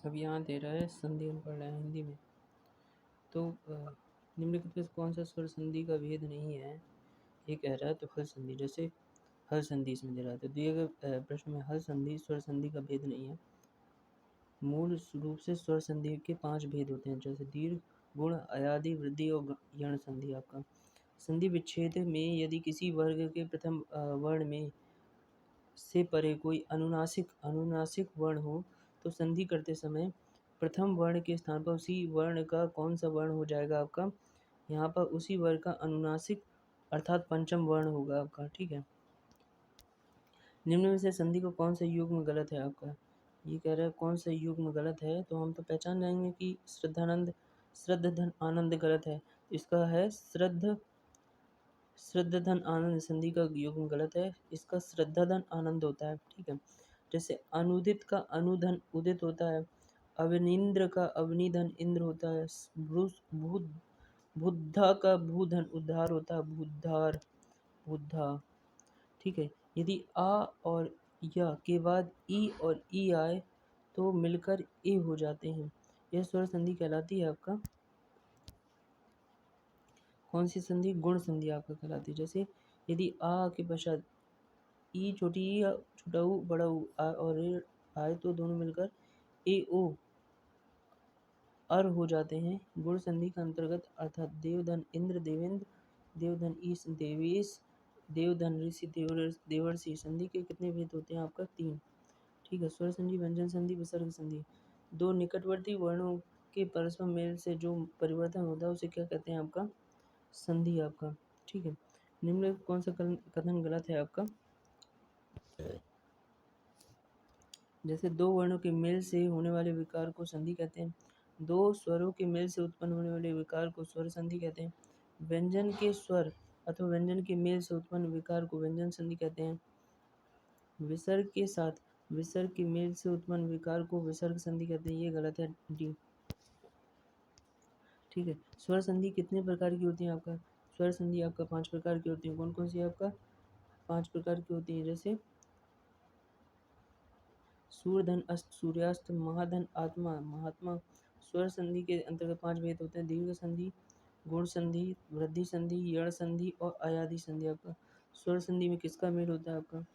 अब यहाँ दे रहा है संधि हम पढ़ रहे हैं हिंदी में। तो निम्नलिखित में से कौन सा स्वर संधि का भेद नहीं है, ये कह रहा है। तो हल संधि, जैसे हल संधि इसमें दे रहा है। तो दिए गए प्रश्न में हल संधि स्वर संधि का भेद नहीं है। मूल रूप से स्वर संधि के 5 भेद होते हैं, जैसे दीर्घ, गुण, अयादि, वृद्धि और यण संधि। आपका संधि विच्छेद में यदि किसी वर्ग के प्रथम वर्ण में से परे कोई अनुनासिक वर्ण हो तो संधि करते समय प्रथम वर्ण के स्थान पर उसी वर्ण का कौन सा वर्ण हो जाएगा आपका, यहाँ पर उसी वर्ग का अनुनासिक अर्थात पंचम वर्ण होगा आपका। ठीक है। निम्न में से संधि को कौन सा युग्म गलत है आपका, ये कह रहा है कौन सा युग्म गलत है। तो हम तो पहचान जाएंगे कि श्रद्ध आनंद गलत है। इसका है श्रद्धधन आनंद, संधि का युग्म गलत है। इसका श्रद्धाधन आनंद होता है। ठीक है। जैसे अनुदित का अनुधन उदित होता है। अवनींद्र का अवनिधन इंद्र होता है। बुद्धा का भूधन उद्धार होता है, बुद्धा। ठीक है। यदि आ और या के बाद ई और ई आए तो मिलकर ए हो जाते हैं। यह स्वर संधि कहलाती है आपका कौन सी संधि, गुण संधि आपका कहलाती है। जैसे यदि आ के पश्चात ई छोटी ई छोटा ऊ बड़ा ऊ और ए आए तो दोनों मिलकर ए ओ अर हो जाते हैं। गुण संधि का अंतर्गत अर्थात देवधन इंद्र देवेंद्र, देवधन ईश देवेश, देवधन ऋषि देवर्षि। संधि के कितने भेद होते हैं आपका, 3। ठीक है। स्वर संधि, व्यंजन संधि, विसर्ग संधि। दो निकटवर्ती वर्णों के परस्पर मेल से जो परिवर्तन होता है उसे क्या कहते हैं आपका, संधि आपका। ठीक है। निम्न में कौन सा कथन गलत है आपका, जैसे दो वर्णों के मेल से होने वाले विकार को संधि कहते हैं। दो स्वरों के मेल से उत्पन्न होने वाले विकार को स्वर संधि कहते हैं। व्यंजन के स्वर अथवा व्यंजन के मेल से उत्पन्न विकार को व्यंजन संधि कहते हैं। विसर्ग के साथ विसर्ग के मेल से उत्पन्न विकार को विसर्ग संधि कहते हैं। ये गलत है, डी। ठीक है। स्वर संधि कितने प्रकार की होती है आपका, स्वर संधि आपका 5 प्रकार की होती है। कौन कौन सी आपका 5 प्रकार की होती है, जैसे सूर्यधन अस्त सूर्यास्त, महाधन आत्मा महात्मा। स्वर संधि के अंतर्गत 5 भेद होते हैं, दीर्घ संधि, गुण संधि, वृद्धि संधि, यण संधि और अयादि संधि। आपका स्वर संधि में किसका मेल होता है आपका,